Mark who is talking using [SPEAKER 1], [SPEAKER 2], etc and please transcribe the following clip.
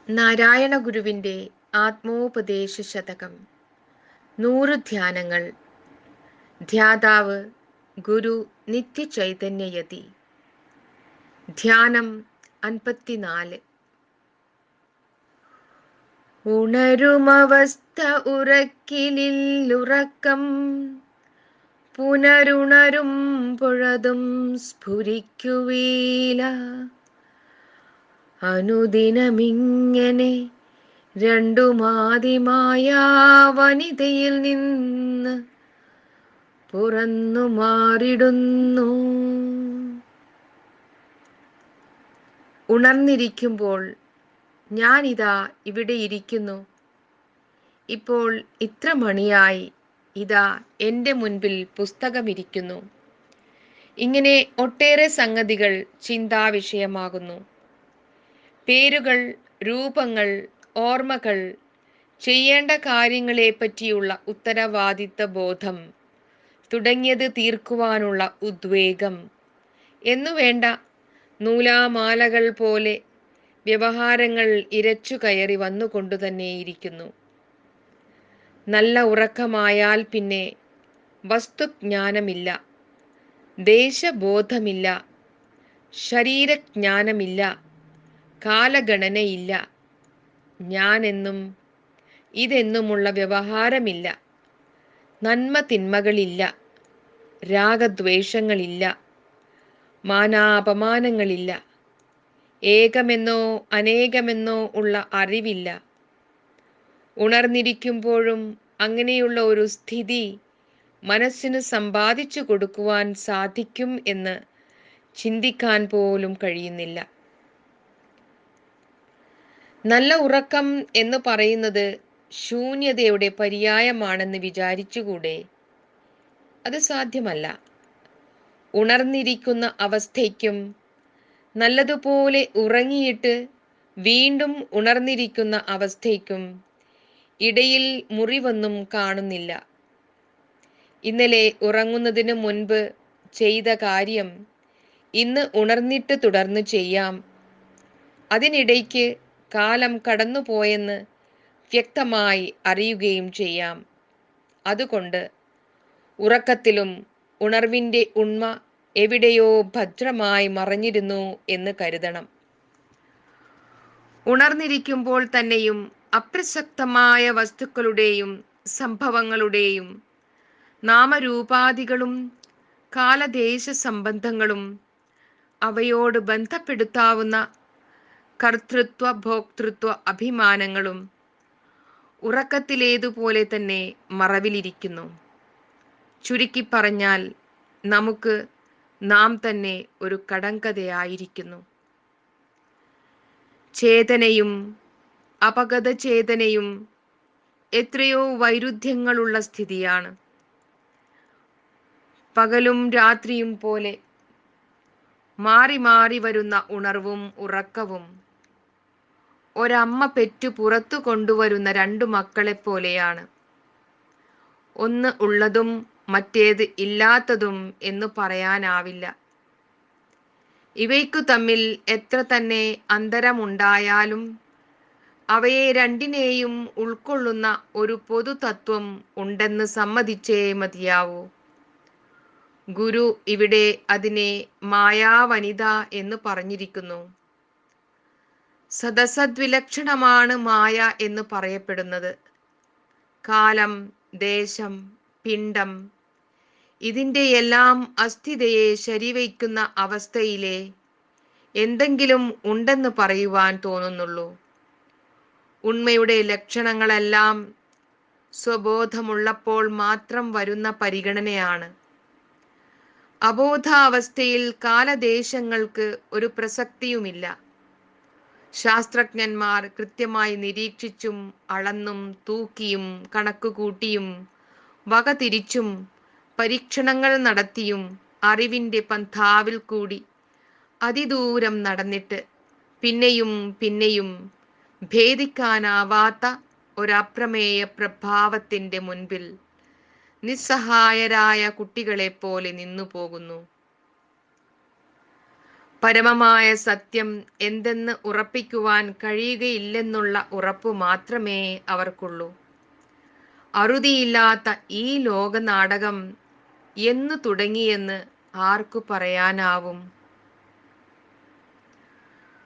[SPEAKER 1] നാരായണ ഗുരുവിൻ്റെ ആത്മോപദേശ ശതകം 100 ധ്യാനങ്ങൾ. ധ്യാതാവ് ഗുരു നിത്യചൈതന്യയതി. ധ്യാനം 54. ഉണരുമവസ്ഥ ഉറക്കിലില്ലുറക്കം, പുനരുണരും പൊഴതും സ്ഫുരിക്കുവീല. അനുദിനമിങ്ങനെ രണ്ടുമാതിമായ വനിതയിൽ നിന്ന് പുറന്നു മാറിടുന്നു. ഉണർന്നിരിക്കുമ്പോൾ ഞാനിതാ ഇവിടെ ഇരിക്കുന്നു. ഇപ്പോൾ ഇത്ര മണിയായി, ഇതാ എൻ്റെ മുൻപിൽ പുസ്തകമിരിക്കുന്നു. ഇങ്ങനെ ഒട്ടേറെ സംഗതികൾ ചിന്താവിഷയമാകുന്നു. പേരുകൾ, രൂപങ്ങൾ, ഓർമ്മകൾ, ചെയ്യേണ്ട കാര്യങ്ങളെ പറ്റിയുള്ള ഉത്തരവാദിത്ത ബോധം തുടങ്ങിയത് തീർക്കുവാനുള്ള ഉദ്വേഗം എന്നുവേണ്ട നൂലാമാലകൾ പോലെ വ്യവഹാരങ്ങൾ ഇരച്ചു കയറി വന്നുകൊണ്ടുതന്നെയിരിക്കുന്നു. നല്ല ഉറക്കമായാൽ പിന്നെ വസ്തുജ്ഞാനമില്ല, ദേശബോധമില്ല, ശരീരജ്ഞാനമില്ല, കാലഗണനയില്ല, ഞാനെന്നും ഇതെന്നുമുള്ള വ്യവഹാരമില്ല, നന്മ തിന്മകളില്ല, രാഗദ്വേഷങ്ങളില്ല, മാനാപമാനങ്ങളില്ല, ഏകമെന്നോ അനേകമെന്നോ ഉള്ള അറിവില്ല. ഉണർന്നിരിക്കുമ്പോഴും അങ്ങനെയുള്ള ഒരു സ്ഥിതി മനസ്സിന് സമ്പാദിച്ചു കൊടുക്കുവാൻ സാധിക്കും എന്ന് ചിന്തിക്കാൻ പോലും കഴിയുന്നില്ല. നല്ല ഉറക്കം എന്ന് പറയുന്നത് ശൂന്യതയുടെ പര്യായമാണെന്ന് വിചാരിച്ചുകൂടെ? അത് സാധ്യമല്ല. ഉണർന്നിരിക്കുന്ന അവസ്ഥയ്ക്കും നല്ലതുപോലെ ഉറങ്ങിയിട്ട് വീണ്ടും ഉണർന്നിരിക്കുന്ന അവസ്ഥയ്ക്കും ഇടയിൽ മുറിവൊന്നും കാണുന്നില്ല. ഇന്നലെ ഉറങ്ങുന്നതിന് മുൻപ് ചെയ്ത കാര്യം ഇന്ന് ഉണർന്നിട്ട് തുടർന്ന് ചെയ്യാം. അതിനിടയ്ക്ക് കാലം കടന്നുപോയെന്ന് വ്യക്തമായി അറിയുകയും ചെയ്യാം. അതുകൊണ്ട് ഉറക്കത്തിലും ഉണർവിൻ്റെ ഉണ്മ എവിടെയോ ഭദ്രമായി മറഞ്ഞിരുന്നു എന്ന് കരുതണം. ഉണർന്നിരിക്കുമ്പോൾ തന്നെയും അപ്രസക്തമായ വസ്തുക്കളുടെയും സംഭവങ്ങളുടെയും നാമരൂപാദികളും കാലദേശ സംബന്ധങ്ങളും അവയോട് ബന്ധപ്പെടുത്താവുന്ന കർത്തൃത്വ ഭോക്തൃത്വ അഭിമാനങ്ങളും ഉറക്കത്തിലേതുപോലെ തന്നെ മറവിലിരിക്കുന്നു. ചുരുക്കി പറഞ്ഞാൽ നമുക്ക് നാം തന്നെ ഒരു കടങ്കഥയായിരിക്കുന്നു. ചേതനയും അപഗത ചേതനയും എത്രയോ വൈരുദ്ധ്യങ്ങളുള്ള സ്ഥിതിയാണ്. പകലും രാത്രിയും പോലെ മാറി മാറി വരുന്ന ഉണർവും ഉറക്കവും ഒരമ്മ പെറ്റു പുറത്തു കൊണ്ടുവരുന്ന 2 മക്കളെപ്പോലെയാണ്. ഒന്ന് ഉള്ളതും മറ്റേത് ഇല്ലാത്തതും എന്ന് പറയാനാവില്ല. ഇവയ്ക്കു തമ്മിൽ എത്ര തന്നെ അന്തരമുണ്ടായാലും അവയെ രണ്ടിനെയും ഉൾക്കൊള്ളുന്ന ഒരു പൊതുതത്വം ഉണ്ടെന്ന് സമ്മതിച്ചേ മതിയാവൂ. ഗുരു ഇവിടെ അതിനെ മായാവനിത എന്ന് പറഞ്ഞിരിക്കുന്നു. സദസദ്വിലക്ഷണമാണ് മായ എന്ന് പറയപ്പെടുന്നത്. കാലം, ദേശം, പിണ്ഡം ഇതിൻ്റെ എല്ലാം അസ്ഥിതയെ ശരിവയ്ക്കുന്ന അവസ്ഥയിലെ എന്തെങ്കിലും ഉണ്ടെന്ന് പറയുവാൻ തോന്നുന്നുള്ളൂ. ഉണ്മയുടെ ലക്ഷണങ്ങളെല്ലാം സ്വബോധമുള്ളപ്പോൾ മാത്രം വരുന്ന പരിഗണനയാണ്. അബോധാവസ്ഥയിൽ കാലദേശങ്ങൾക്ക് ഒരു പ്രസക്തിയുമില്ല. ശാസ്ത്രജ്ഞന്മാർ കൃത്യമായി നിരീക്ഷിച്ചും അളന്നും തൂക്കിയും കണക്കുകൂട്ടിയും വകതിരിച്ചും പരീക്ഷണങ്ങൾ നടത്തിയും അറിവിൻ്റെ പന്ഥാവിൽ കൂടി അതിദൂരം നടന്നിട്ട് പിന്നെയും പിന്നെയും ഭേദിക്കാനാവാത്ത ഒരപ്രമേയ പ്രഭാവത്തിൻ്റെ മുൻപിൽ നിസ്സഹായരായ കുട്ടികളെപ്പോലെ നിന്നു പോകുന്നു. പരമമായ സത്യം എന്തെന്ന് ഉറപ്പിക്കുവാൻ കഴിയുകയില്ലെന്നുള്ള ഉറപ്പു മാത്രമേ അവർക്കുള്ളൂ. അറുതിയില്ലാത്ത ഈ ലോകനാടകം എന്നു തുടങ്ങിയെന്ന് ആർക്കു പറയാനാവും?